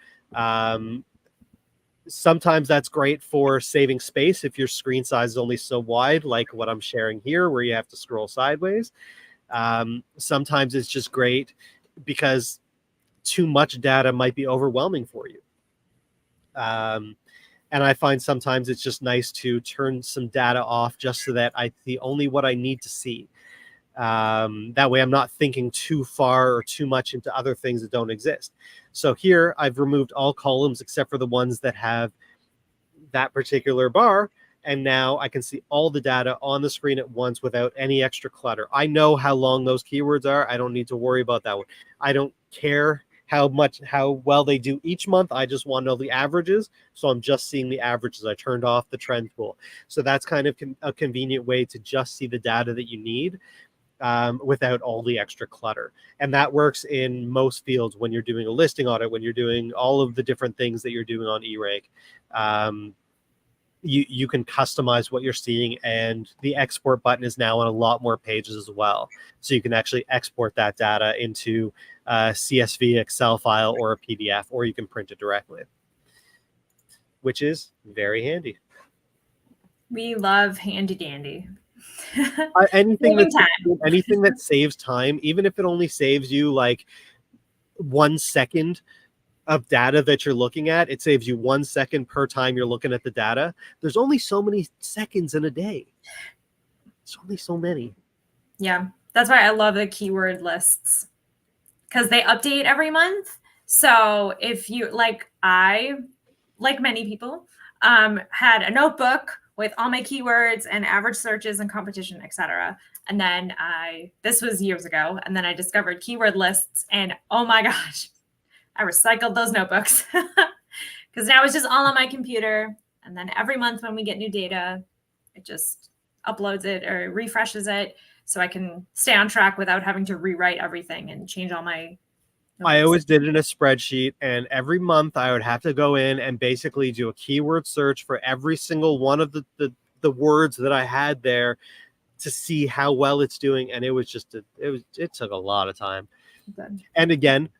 Sometimes that's great for saving space if your screen size is only so wide, like what I'm sharing here, where you have to scroll sideways. Sometimes it's just great because too much data might be overwhelming for you. And I find sometimes it's just nice to turn some data off just so that I see only what I need to see. That way I'm not thinking too far or too much into other things that don't exist. So here I've removed all columns except for the ones that have that particular bar. And now I can see all the data on the screen at once without any extra clutter. I know how long those keywords are. I don't need to worry about that one. I don't care how well they do each month. I just want to know the averages. So I'm just seeing the averages. I turned off the trend tool. So that's kind of a convenient way to just see the data that you need without all the extra clutter. And that works in most fields when you're doing a listing audit, when you're doing all of the different things that you're doing on eRank. You can customize what you're seeing, and the export button is now on a lot more pages as well. So you can actually export that data into a CSV, Excel file, or a PDF, or you can print it directly, which is very handy. We love handy dandy. Anything that saves time, even if it only saves you like 1 second of data that you're looking at, it saves you 1 second per time you're looking at the data. There's only so many seconds in a day. It's only so many. Yeah, that's why I love the keyword lists, because they update every month. So if you like many people, had a notebook with all my keywords and average searches and competition, etc. And then this was years ago, and then I discovered keyword lists, and oh my gosh, I recycled those notebooks because now it's just all on my computer. And then every month when we get new data, it just uploads it or refreshes it so I can stay on track without having to rewrite everything and change all my notebooks. I always did it in a spreadsheet, and every month I would have to go in and basically do a keyword search for every single one of the words that I had there to see how well it's doing. And it was just it took a lot of time. Good. And again,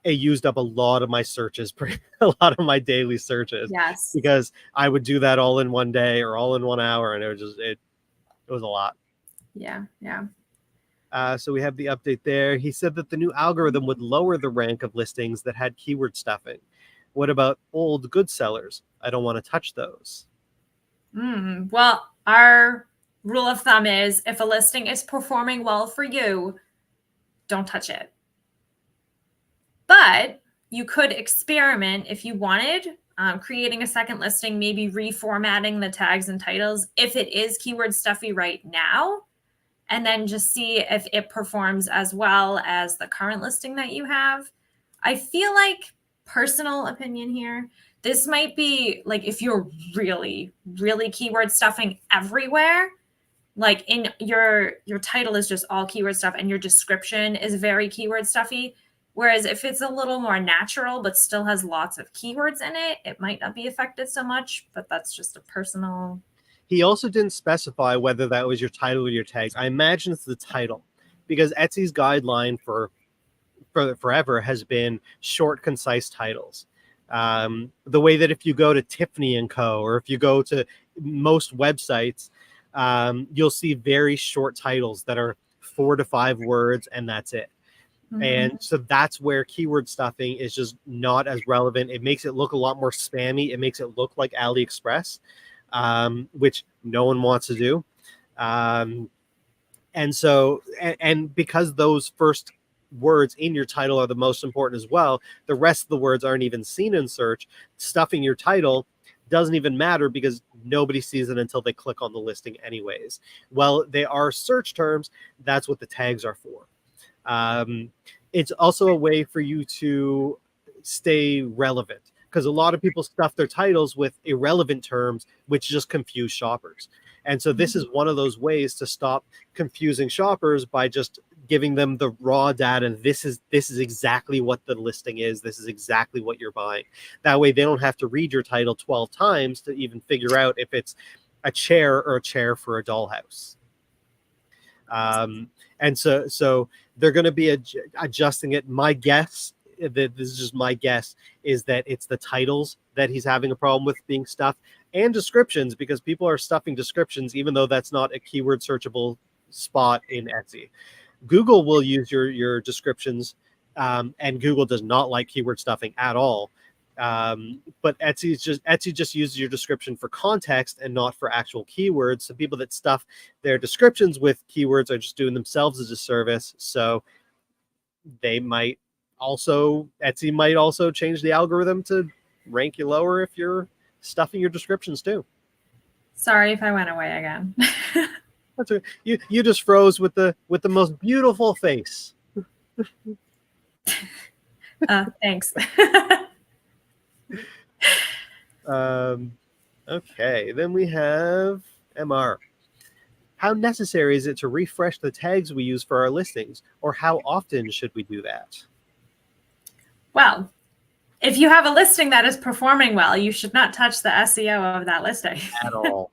it used up a lot of my searches, a lot of my daily searches. Yes. Because I would do that all in one day or all in 1 hour, and it was a lot. Yeah, yeah. So we have the update there. He said that the new algorithm would lower the rank of listings that had keyword stuffing. What about old good sellers? I don't want to touch those. Well, our rule of thumb is if a listing is performing well for you, don't touch it. But you could experiment if you wanted, creating a second listing, maybe reformatting the tags and titles if it is keyword stuffy right now, and then just see if it performs as well as the current listing that you have. I feel like, personal opinion here, this might be like if you're really, really keyword stuffing everywhere, like in your title is just all keyword stuff and your description is very keyword stuffy. Whereas if it's a little more natural but still has lots of keywords in it, it might not be affected so much, but that's just a personal. He also didn't specify whether that was your title or your tags. I imagine it's the title, because Etsy's guideline for forever has been short, concise titles. The way that if you go to Tiffany & Co. or if you go to most websites, you'll see very short titles that are 4 to 5 words, and that's it. Mm-hmm. And so that's where keyword stuffing is just not as relevant. It makes it look a lot more spammy. It makes it look like AliExpress, which no one wants to do. And so, and because those first words in your title are the most important as well, the rest of the words aren't even seen in search. Stuffing your title doesn't even matter because nobody sees it until they click on the listing anyways. Well, they are search terms. That's what the tags are for. It's also a way for you to stay relevant, because a lot of people stuff their titles with irrelevant terms, which just confuse shoppers. And so this is one of those ways to stop confusing shoppers by just giving them the raw data. This is exactly what the listing is. This is exactly what you're buying. That way they don't have to read your title 12 times to even figure out if it's a chair or a chair for a dollhouse. And so they're going to be adjusting it. My guess, this is just my guess, is that it's the titles that he's having a problem with being stuffed, and descriptions, because people are stuffing descriptions even though that's not a keyword searchable spot in Etsy. Google will use your descriptions, and Google does not like keyword stuffing at all. But Etsy just uses your description for context and not for actual keywords. So people that stuff their descriptions with keywords are just doing themselves a disservice. So Etsy might also change the algorithm to rank you lower if you're stuffing your descriptions too. Sorry if I went away again. That's okay. You just froze with the most beautiful face. Thanks. Okay, then we have MR. How necessary is it to refresh the tags we use for our listings, or how often should we do that? Well, if you have a listing that is performing well, you should not touch the SEO of that listing At all.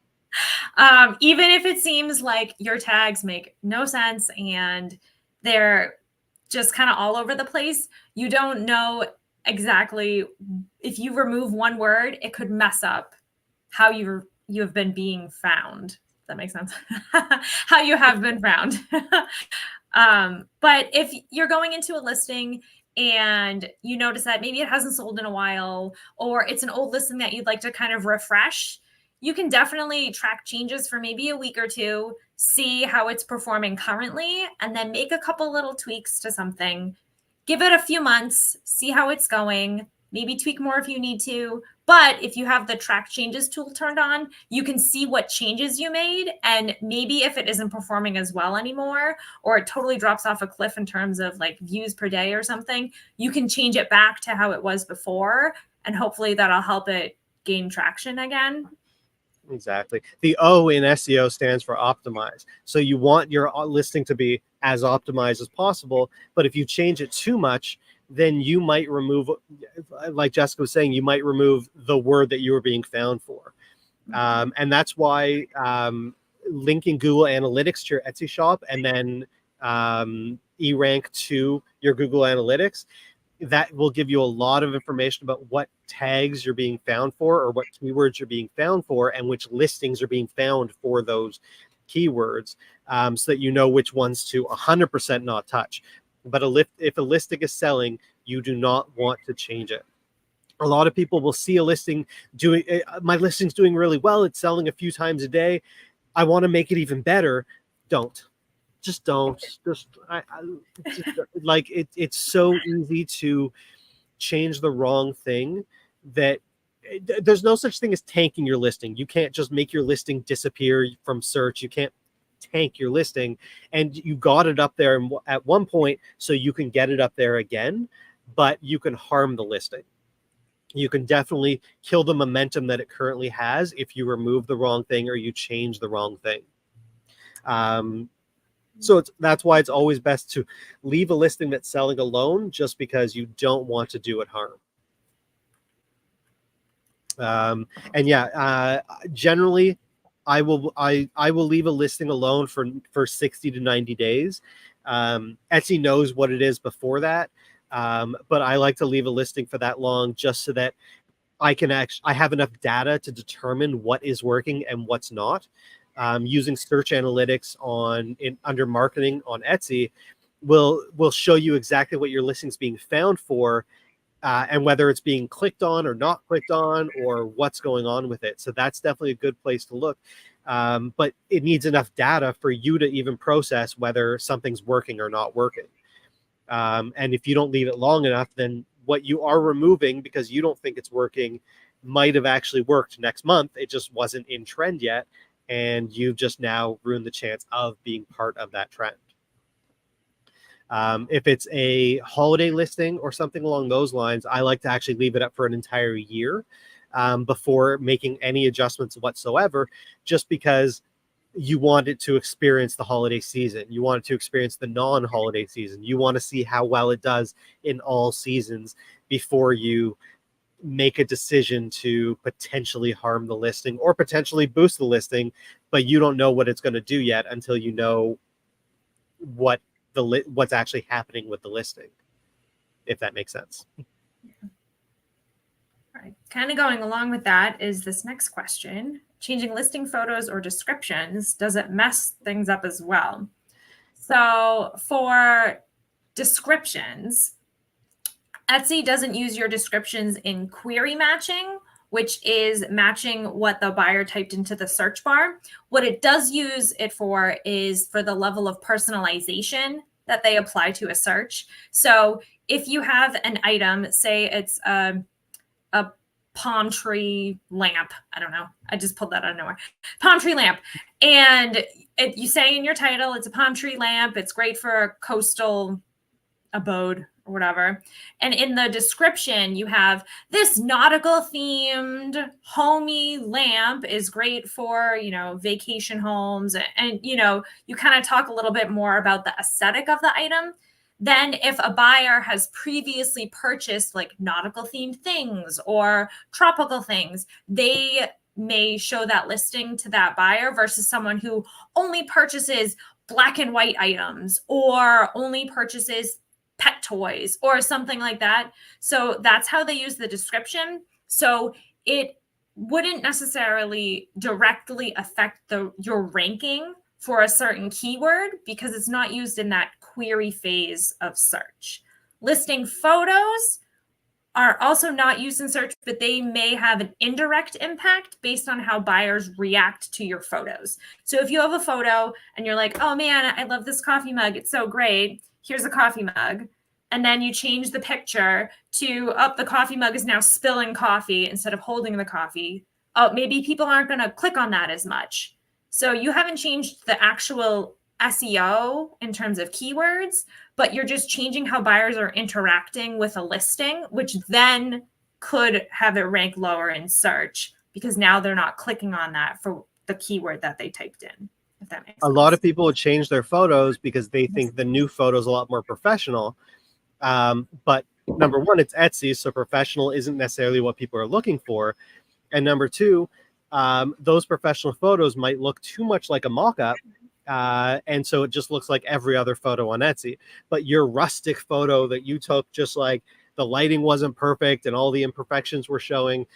Even if it seems like your tags make no sense and they're just kind of all over the place, you don't know exactly. If you remove one word, it could mess up how you have been being found. Does that make sense? How you have been found. But if you're going into a listing and you notice that maybe it hasn't sold in a while, or it's an old listing that you'd like to kind of refresh, you can definitely track changes for maybe a week or two, see how it's performing currently, and then make a couple little tweaks to something. Give it a few months, see how it's going, maybe tweak more if you need to. But if you have the track changes tool turned on, you can see what changes you made. And maybe if it isn't performing as well anymore, or it totally drops off a cliff in terms of like views per day or something, you can change it back to how it was before. And hopefully that'll help it gain traction again. Exactly. The O in SEO stands for optimize. So you want your listing to be as optimized as possible. But if you change it too much, then you might remove, like Jessica was saying, you might remove the word that you were being found for. And that's why linking Google Analytics to your Etsy shop and then eRank to your Google Analytics, that will give you a lot of information about what tags you're being found for, or what keywords you're being found for, and which listings are being found for those keywords, so that you know which ones to 100% not touch. But if a listing is selling, you do not want to change it. A lot of people will see a listing doing, my listing's doing really well, it's selling a few times a day, I want to make it even better. Don't. Just don't. Like it's so easy to change the wrong thing that there's no such thing as tanking your listing. You can't just make your listing disappear from search. You can't tank your listing, and you got it up there at one point so you can get it up there again, but you can harm the listing. You can definitely kill the momentum that it currently has if you remove the wrong thing or you change the wrong thing. So that's why it's always best to leave a listing that's selling alone, just because you don't want to do it harm. And yeah, generally, I will leave a listing alone for 60 to 90 days. Etsy knows what it is before that, but I like to leave a listing for that long just so that I have enough data to determine what is working and what's not. Using search analytics under marketing on Etsy will show you exactly what your listing's being found for, and whether it's being clicked on or not clicked on, or what's going on with it. So that's definitely a good place to look. But it needs enough data for you to even process whether something's working or not working. And if you don't leave it long enough, then what you are removing because you don't think it's working might have actually worked next month. It just wasn't in trend yet, and you've just now ruined the chance of being part of that trend. If it's a holiday listing or something along those lines, I like to actually leave it up for an entire year before making any adjustments whatsoever, just because you want it to experience the holiday season. You want it to experience the non-holiday season. You want to see how well it does in all seasons before you make a decision to potentially harm the listing or potentially boost the listing, but you don't know what it's going to do yet until you know what's actually happening with the listing, if that makes sense. Yeah. All right. Kind of going along with that is this next question. Changing listing photos or descriptions, does it mess things up as well? So for descriptions, Etsy doesn't use your descriptions in query matching, which is matching what the buyer typed into the search bar. What it does use it for is for the level of personalization that they apply to a search. So if you have an item, say it's a palm tree lamp. I don't know. I just pulled that out of nowhere. Palm tree lamp. And you say in your title, it's a palm tree lamp. It's great for a coastal abode or whatever. And in the description, you have this nautical themed homey lamp is great for, vacation homes. And, you kind of talk a little bit more about the aesthetic of the item. Then if a buyer has previously purchased like nautical themed things or tropical things, they may show that listing to that buyer versus someone who only purchases black and white items or only purchases pet toys or something like that. So that's how they use the description. So it wouldn't necessarily directly affect your ranking for a certain keyword because it's not used in that query phase of search. Listing photos are also not used in search, but they may have an indirect impact based on how buyers react to your photos. So if you have a photo and you're like, oh man, I love this coffee mug. It's so great. Here's a coffee mug. And then you change the picture to, the coffee mug is now spilling coffee instead of holding the coffee. Oh, maybe people aren't going to click on that as much. So you haven't changed the actual SEO in terms of keywords, but you're just changing how buyers are interacting with a listing, which then could have it rank lower in search because now they're not clicking on that for the keyword that they typed in. If that makes sense. A lot of people would change their photos because they think the new photo is a lot more professional. But number one, it's Etsy, so professional isn't necessarily what people are looking for. And number two, those professional photos might look too much like a mock-up. And so it just looks like every other photo on Etsy. But your rustic photo that you took, just like the lighting wasn't perfect and all the imperfections were showing,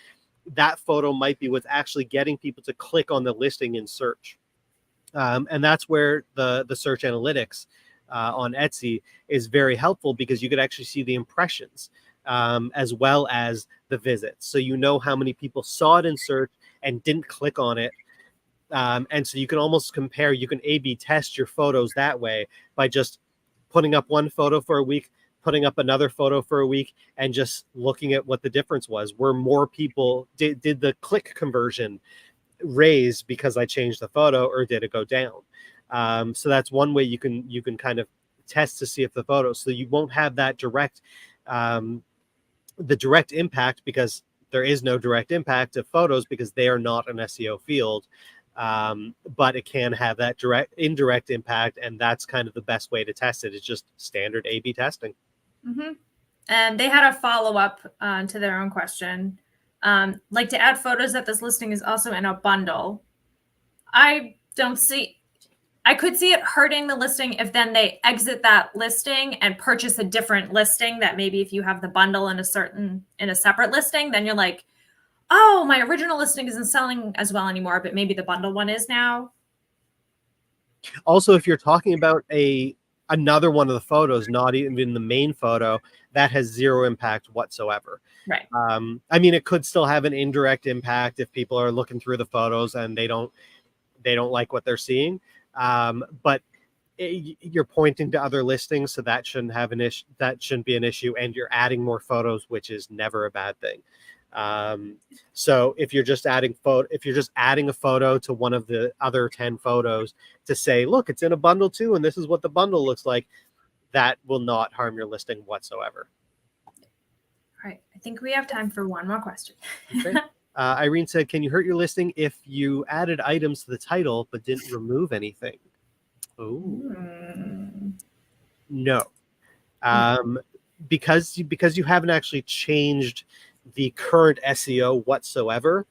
that photo might be what's actually getting people to click on the listing in search. And that's where the search analytics on Etsy is very helpful because you could actually see the impressions as well as the visits. So you know how many people saw it in search and didn't click on it. And so you can almost compare, you can A/B test your photos that way by just putting up one photo for a week, putting up another photo for a week, and just looking at what the difference was. Were more people, did the click conversion raise because I changed the photo, or did it go down? So that's one way you can kind of test to see if the photo, so you won't have that direct, the direct impact, because there is no direct impact of photos because they are not an SEO field. But it can have that indirect impact, and that's kind of the best way to test it. It's just standard A/B testing. Mm-hmm. And they had a follow-up to their own question. Like to add photos that this listing is also in a bundle. I could see it hurting the listing if then they exit that listing and purchase a different listing that maybe if you have the bundle in a separate listing, then you're like, oh, my original listing isn't selling as well anymore, but maybe the bundle one is now. Also, if you're talking about another one of the photos, not even the main photo, that has zero impact whatsoever. Right. I mean, it could still have an indirect impact if people are looking through the photos and they don't like what they're seeing. But you're pointing to other listings, so that shouldn't have an issue. That shouldn't be an issue. And you're adding more photos, which is never a bad thing. So if you're just adding a photo to one of the other 10 photos to say, look, it's in a bundle too, and this is what the bundle looks like, that will not harm your listing whatsoever. All right. I think we have time for one more question. Okay. Irene said, can you hurt your listing if you added items to the title but didn't remove anything? Oh, no. Because you haven't actually changed the current SEO whatsoever,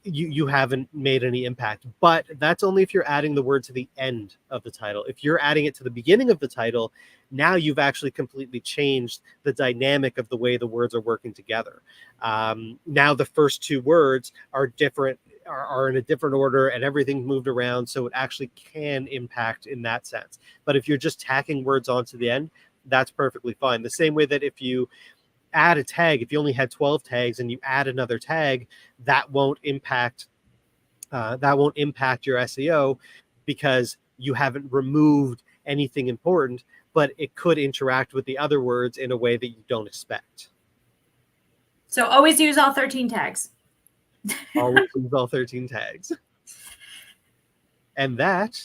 you haven't made any impact. But that's only if you're adding the word to the end of the title. If you're adding it to the beginning of the title, now you've actually completely changed the dynamic of the way the words are working together. Now the first two words are different, are in a different order, and everything's moved around, so it actually can impact in that sense. But if you're just tacking words onto the end, that's perfectly fine. The same way that if you add a tag, if you only had 12 tags and you add another tag, that won't impact your SEO because you haven't removed anything important, but it could interact with the other words in a way that you don't expect. So always use all 13 tags. Always use all 13 tags. And that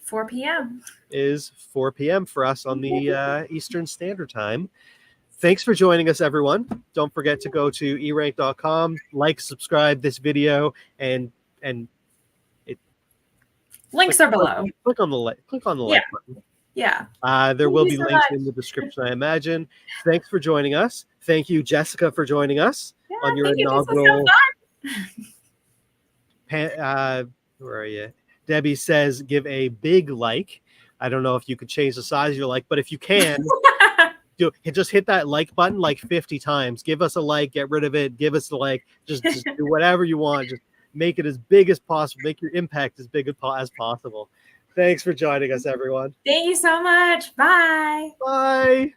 4 p.m. is 4 p.m. for us on the Eastern Standard Time. Thanks for joining us, everyone. Don't forget to go to erank.com, like, subscribe this video, and links are below. Click on the like button. Yeah. There will be links in the description, I imagine. Thanks for joining us. Thank you, Jessica, for joining us on your inaugural. Where are you? Debbie says, give a big like. I don't know if you could change the size of your like, but if you can, just hit that like button like 50 times. Give us a like, get rid of it, give us a like, just do whatever you want. Just make it as big as possible. Make your impact as big as possible. Thanks for joining us, everyone. Thank you so much. Bye. Bye.